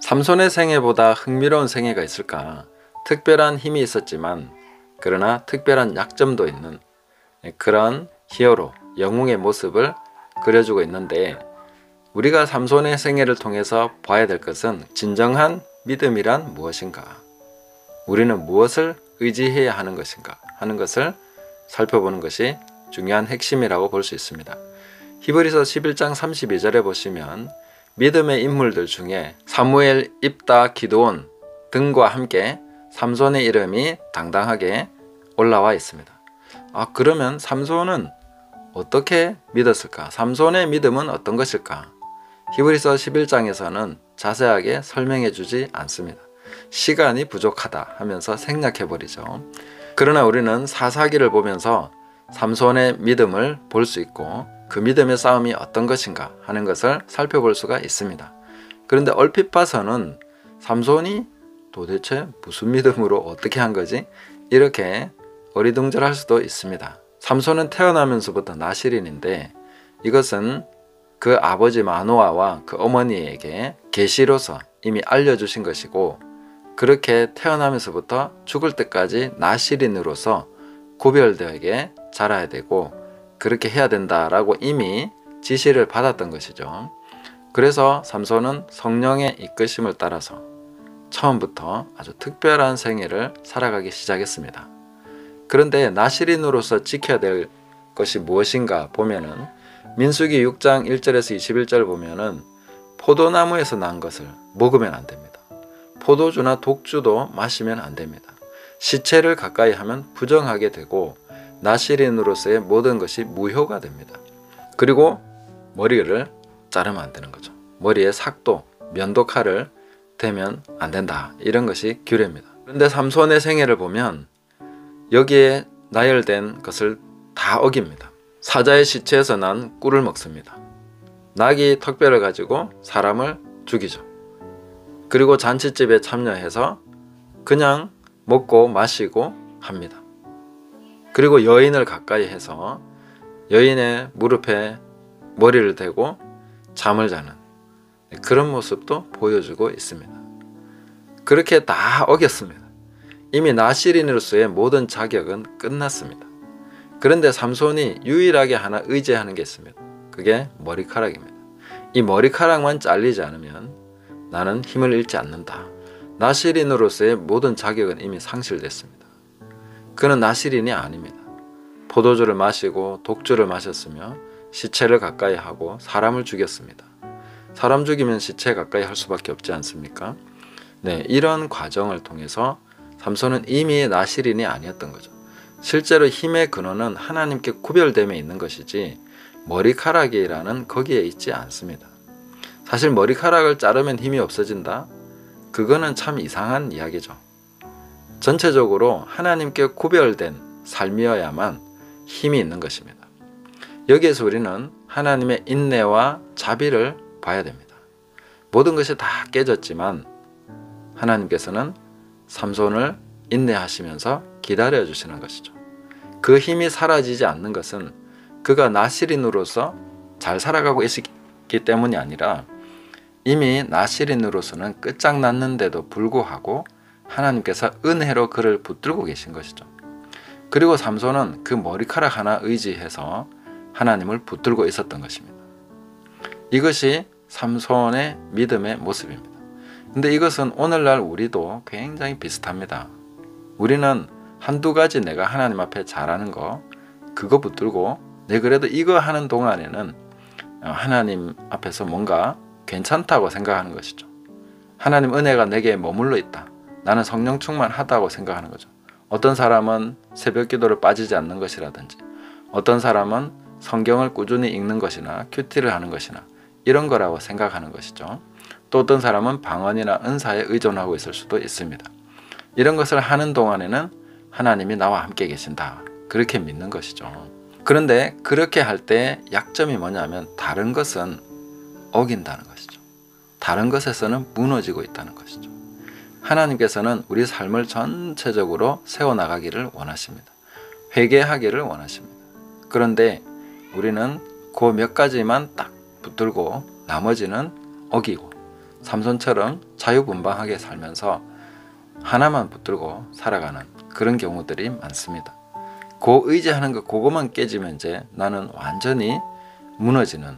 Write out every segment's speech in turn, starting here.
삼손의 생애보다 흥미로운 생애가 있을까? 특별한 힘이 있었지만 그러나 특별한 약점도 있는 그런 히어로, 영웅의 모습을 그려주고 있는데, 우리가 삼손의 생애를 통해서 봐야 될 것은 진정한 믿음이란 무엇인가? 우리는 무엇을 의지해야 하는 것인가? 하는 것을 살펴보는 것이 중요한 핵심이라고 볼 수 있습니다. 히브리서 11장 32절에 보시면 믿음의 인물들 중에 사무엘, 입다, 기드온 등과 함께 삼손의 이름이 당당하게 올라와 있습니다. 그러면 삼손은 어떻게 믿었을까? 삼손의 믿음은 어떤 것일까? 히브리서 11장에서는 자세하게 설명해 주지 않습니다. 시간이 부족하다 하면서 생략해 버리죠. 그러나 우리는 사사기를 보면서 삼손의 믿음을 볼 수 있고 그 믿음의 싸움이 어떤 것인가 하는 것을 살펴볼 수가 있습니다. 그런데 얼핏 봐서는 삼손이 도대체 무슨 믿음으로 어떻게 한 거지? 이렇게 어리둥절할 수도 있습니다. 삼손은 태어나면서부터 나실인인데 이것은 그 아버지 마노아와 그 어머니에게 계시로서 이미 알려주신 것이고, 그렇게 태어나면서부터 죽을 때까지 나실인으로서 구별되게 자라야 되고 그렇게 해야 된다라고 이미 지시를 받았던 것이죠. 그래서 삼손은 성령의 이끄심을 따라서 처음부터 아주 특별한 생애를 살아가기 시작했습니다. 그런데 나실인으로서 지켜야 될 것이 무엇인가 보면은 민수기 6장 1절에서 21절 보면은 포도나무에서 난 것을 먹으면 안 됩니다. 포도주나 독주도 마시면 안 됩니다. 시체를 가까이 하면 부정하게 되고 나실인으로서의 모든 것이 무효가 됩니다. 그리고 머리를 자르면 안 되는 거죠. 머리에 삭도, 면도 칼을 대면 안 된다. 이런 것이 규례입니다. 그런데 삼손의 생애를 보면 여기에 나열된 것을 다 어깁니다. 사자의 시체에서 난 꿀을 먹습니다. 나귀 턱뼈를 가지고 사람을 죽이죠. 그리고 잔치집에 참여해서 그냥 먹고 마시고 합니다. 그리고 여인을 가까이 해서 여인의 무릎에 머리를 대고 잠을 자는 그런 모습도 보여주고 있습니다. 그렇게 다 어겼습니다. 이미 나실인으로서의 모든 자격은 끝났습니다. 그런데 삼손이 유일하게 하나 의지하는 게 있습니다. 그게 머리카락입니다. 이 머리카락만 잘리지 않으면 나는 힘을 잃지 않는다. 나실인으로서의 모든 자격은 이미 상실됐습니다. 그는 나실인이 아닙니다. 포도주를 마시고 독주를 마셨으며 시체를 가까이 하고 사람을 죽였습니다. 사람 죽이면 시체 가까이 할 수밖에 없지 않습니까? 네, 이런 과정을 통해서 삼손은 이미 나실인이 아니었던 거죠. 실제로 힘의 근원은 하나님께 구별됨에 있는 것이지 머리카락이라는 거기에 있지 않습니다. 사실 머리카락을 자르면 힘이 없어진다? 그거는 참 이상한 이야기죠. 전체적으로 하나님께 구별된 삶이어야만 힘이 있는 것입니다. 여기에서 우리는 하나님의 인내와 자비를 봐야 됩니다. 모든 것이 다 깨졌지만 하나님께서는 삼손을 인내하시면서 기다려 주시는 것이죠. 그 힘이 사라지지 않는 것은 그가 나실인으로서 잘 살아가고 있기 때문이 아니라 이미 나실인으로서는 끝장났는데도 불구하고 하나님께서 은혜로 그를 붙들고 계신 것이죠. 그리고 삼손은 그 머리카락 하나 의지해서 하나님을 붙들고 있었던 것입니다. 이것이 삼손의 믿음의 모습입니다. 근데 이것은 오늘날 우리도 굉장히 비슷합니다. 우리는 한두 가지 내가 하나님 앞에 잘하는 거 그거 붙들고 내 그래도 이거 하는 동안에는 하나님 앞에서 뭔가 괜찮다고 생각하는 것이죠. 하나님 은혜가 내게 머물러 있다. 나는 성령 충만하다고 생각하는 거죠. 어떤 사람은 새벽 기도를 빠지지 않는 것이라든지, 어떤 사람은 성경을 꾸준히 읽는 것이나 큐티를 하는 것이나 이런 거라고 생각하는 것이죠. 또 어떤 사람은 방언이나 은사에 의존하고 있을 수도 있습니다. 이런 것을 하는 동안에는 하나님이 나와 함께 계신다. 그렇게 믿는 것이죠. 그런데 그렇게 할 때 약점이 뭐냐면 다른 것은 어긴다는 것이죠. 다른 것에서는 무너지고 있다는 것이죠. 하나님께서는 우리 삶을 전체적으로 세워나가기를 원하십니다. 회개하기를 원하십니다. 그런데 우리는 그 몇 가지만 딱 붙들고 나머지는 어기고 삼손처럼 자유분방하게 살면서 하나만 붙들고 살아가는 그런 경우들이 많습니다. 의지하는 거 그것만 깨지면 이제 나는 완전히 무너지는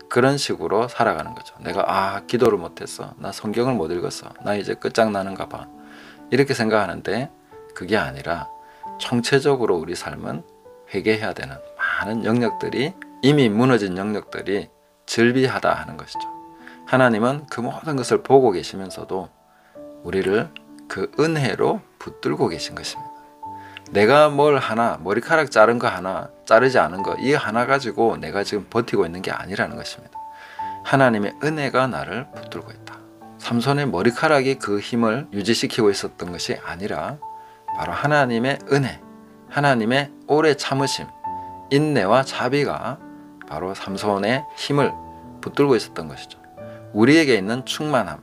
그런 식으로 살아가는 거죠. 내가 기도를 못했어, 나 성경을 못 읽었어, 나 이제 끝장나는가 봐, 이렇게 생각하는데 그게 아니라 총체적으로 우리 삶은 회개해야 되는 많은 영역들이, 이미 무너진 영역들이 즐비하다 하는 것이죠. 하나님은 그 모든 것을 보고 계시면서도 우리를 그 은혜로 붙들고 계신 것입니다. 내가 뭘 하나, 머리카락 자른 거 하나, 자르지 않은 거, 이 하나 가지고 내가 지금 버티고 있는 게 아니라는 것입니다. 하나님의 은혜가 나를 붙들고 있다. 삼손의 머리카락이 그 힘을 유지시키고 있었던 것이 아니라 바로 하나님의 은혜, 하나님의 오래 참으심, 인내와 자비가 바로 삼손의 힘을 붙들고 있었던 것이죠. 우리에게 있는 충만함,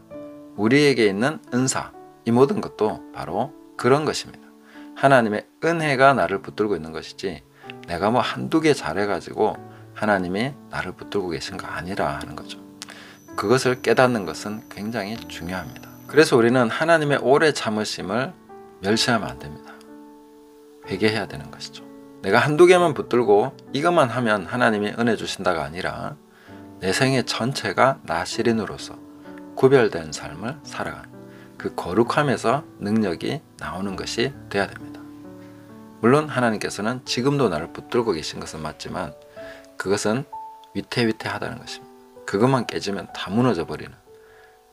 우리에게 있는 은사, 이 모든 것도 바로 그런 것입니다. 하나님의 은혜가 나를 붙들고 있는 것이지 내가 뭐 한두 개 잘해가지고 하나님이 나를 붙들고 계신 거 아니라 하는 거죠. 그것을 깨닫는 것은 굉장히 중요합니다. 그래서 우리는 하나님의 오래 참으심을 멸시하면 안 됩니다. 회개해야 되는 것이죠. 내가 한두 개만 붙들고 이것만 하면 하나님이 은혜 주신다가 아니라 내 생애 전체가 나시린으로서 구별된 삶을 살아가는 그 거룩함에서 능력이 나오는 것이 돼야 됩니다. 물론 하나님께서는 지금도 나를 붙들고 계신 것은 맞지만 그것은 위태위태하다는 것입니다. 그것만 깨지면 다 무너져 버리는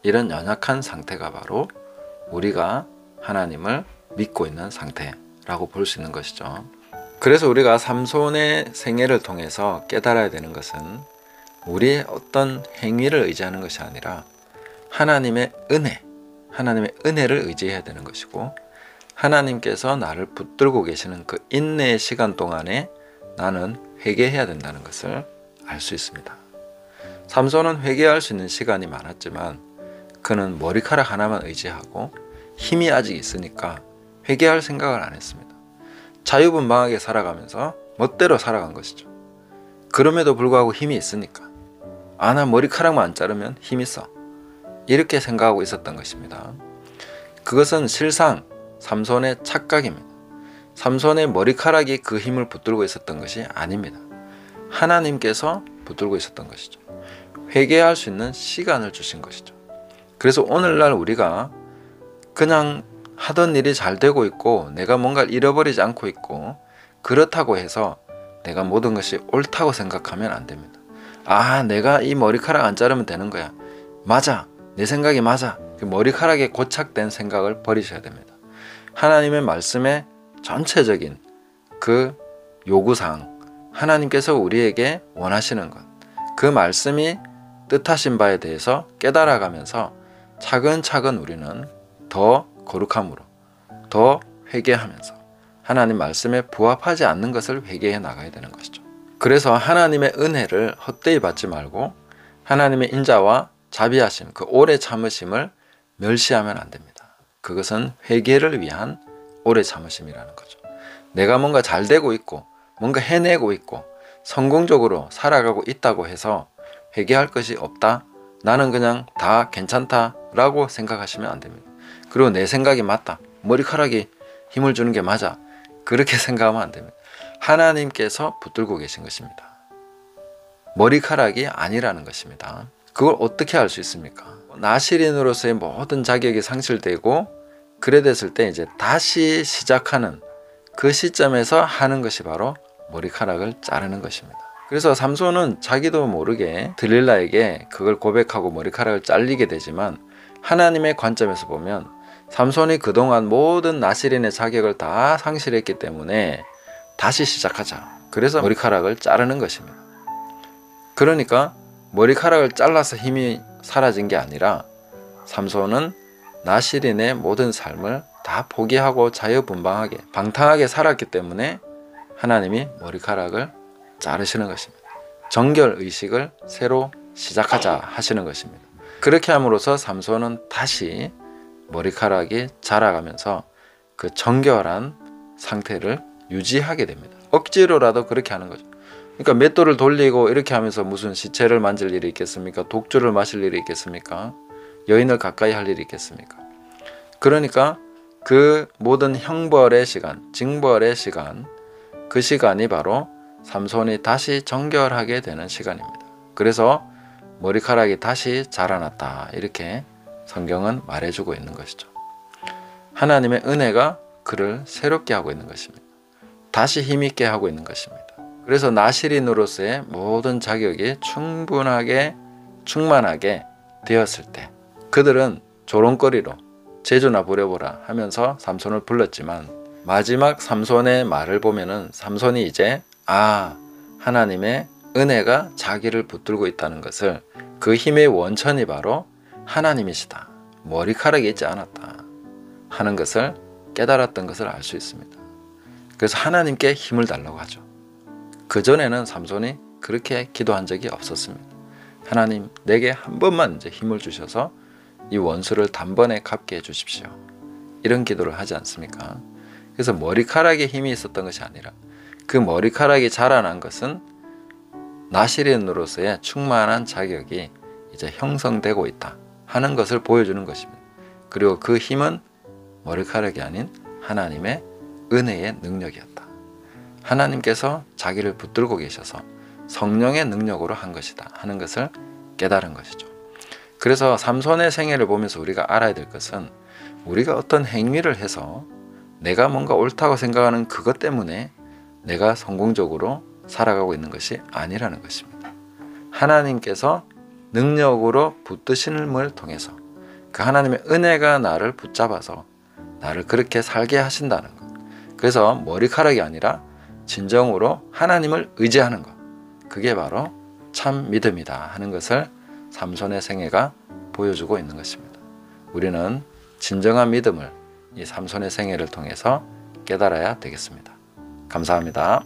이런 연약한 상태가 바로 우리가 하나님을 믿고 있는 상태라고 볼 수 있는 것이죠. 그래서 우리가 삼손의 생애를 통해서 깨달아야 되는 것은 우리의 어떤 행위를 의지하는 것이 아니라 하나님의 은혜, 하나님의 은혜를 의지해야 되는 것이고, 하나님께서 나를 붙들고 계시는 그 인내의 시간 동안에 나는 회개해야 된다는 것을 알 수 있습니다. 삼손은 회개할 수 있는 시간이 많았지만 그는 머리카락 하나만 의지하고 힘이 아직 있으니까 회개할 생각을 안 했습니다. 자유분방하게 살아가면서 멋대로 살아간 것이죠. 그럼에도 불구하고 힘이 있으니까 나 머리카락만 안 자르면 힘 있어, 이렇게 생각하고 있었던 것입니다. 그것은 실상 삼손의 착각입니다. 삼손의 머리카락이 그 힘을 붙들고 있었던 것이 아닙니다. 하나님께서 붙들고 있었던 것이죠. 회개할 수 있는 시간을 주신 것이죠. 그래서 오늘날 우리가 그냥 하던 일이 잘 되고 있고 내가 뭔가를 잃어버리지 않고 있고 그렇다고 해서 내가 모든 것이 옳다고 생각하면 안 됩니다. 내가 이 머리카락 안 자르면 되는 거야, 맞아, 내 생각이 맞아, 그 머리카락에 고착된 생각을 버리셔야 됩니다. 하나님의 말씀의 전체적인 그 요구사항, 하나님께서 우리에게 원하시는 것, 그 말씀이 뜻하신 바에 대해서 깨달아가면서 차근차근 우리는 더 거룩함으로, 더 회개하면서 하나님 말씀에 부합하지 않는 것을 회개해 나가야 되는 것이죠. 그래서 하나님의 은혜를 헛되이 받지 말고 하나님의 인자와 자비하심, 그 오래 참으심을 멸시하면 안 됩니다. 그것은 회개를 위한 오래 참으심이라는 거죠. 내가 뭔가 잘 되고 있고 뭔가 해내고 있고 성공적으로 살아가고 있다고 해서 회개할 것이 없다, 나는 그냥 다 괜찮다 라고 생각하시면 안 됩니다. 그리고 내 생각이 맞다, 머리카락이 힘을 주는 게 맞아, 그렇게 생각하면 안 됩니다. 하나님께서 붙들고 계신 것입니다. 머리카락이 아니라는 것입니다. 그걸 어떻게 알 수 있습니까? 나시린으로서의 모든 자격이 상실되고 그래 됐을 때 이제 다시 시작하는 그 시점에서 하는 것이 바로 머리카락을 자르는 것입니다. 그래서 삼손은 자기도 모르게 들릴라에게 그걸 고백하고 머리카락을 잘리게 되지만 하나님의 관점에서 보면 삼손이 그동안 모든 나시린의 자격을 다 상실했기 때문에 다시 시작하자, 그래서 머리카락을 자르는 것입니다. 그러니까 머리카락을 잘라서 힘이 사라진 게 아니라 삼손은 나시린의 모든 삶을 다 포기하고 자유분방하게 방탕하게 살았기 때문에 하나님이 머리카락을 자르시는 것입니다. 정결의식을 새로 시작하자 하시는 것입니다. 그렇게 함으로써 삼손은 다시 머리카락이 자라가면서 그 정결한 상태를 유지하게 됩니다. 억지로라도 그렇게 하는 거죠. 그러니까 맷돌을 돌리고 이렇게 하면서 무슨 시체를 만질 일이 있겠습니까? 독주를 마실 일이 있겠습니까? 여인을 가까이 할 일이 있겠습니까? 그러니까 그 모든 형벌의 시간, 징벌의 시간, 그 시간이 바로 삼손이 다시 정결하게 되는 시간입니다. 그래서 머리카락이 다시 자라났다, 이렇게 성경은 말해주고 있는 것이죠. 하나님의 은혜가 그를 새롭게 하고 있는 것입니다. 다시 힘있게 하고 있는 것입니다. 그래서 나실인으로서의 모든 자격이 충만하게 되었을 때 그들은 조롱거리로 제주나 부려보라 하면서 삼손을 불렀지만, 마지막 삼손의 말을 보면은 삼손이 이제 하나님의 은혜가 자기를 붙들고 있다는 것을, 그 힘의 원천이 바로 하나님이시다, 머리카락이 있지 않았다 하는 것을 깨달았던 것을 알 수 있습니다. 그래서 하나님께 힘을 달라고 하죠. 그전에는 삼손이 그렇게 기도한 적이 없었습니다. 하나님, 내게 한 번만 이제 힘을 주셔서 이 원수를 단번에 갚게 해주십시오, 이런 기도를 하지 않습니까? 그래서 머리카락에 힘이 있었던 것이 아니라 그 머리카락이 자라난 것은 나실인으로서의 충만한 자격이 이제 형성되고 있다 하는 것을 보여주는 것입니다. 그리고 그 힘은 머리카락이 아닌 하나님의 은혜의 능력이었다. 하나님께서 자기를 붙들고 계셔서 성령의 능력으로 한 것이다 하는 것을 깨달은 것이죠. 그래서 삼손의 생애를 보면서 우리가 알아야 될 것은, 우리가 어떤 행위를 해서 내가 뭔가 옳다고 생각하는 그것 때문에 내가 성공적으로 살아가고 있는 것이 아니라는 것입니다. 하나님께서 능력으로 붙드심을 통해서 그 하나님의 은혜가 나를 붙잡아서 나를 그렇게 살게 하신다는 것. 그래서 머리카락이 아니라 진정으로 하나님을 의지하는 것, 그게 바로 참 믿음이다 하는 것을 삼손의 생애가 보여주고 있는 것입니다. 우리는 진정한 믿음을 이 삼손의 생애를 통해서 깨달아야 되겠습니다. 감사합니다.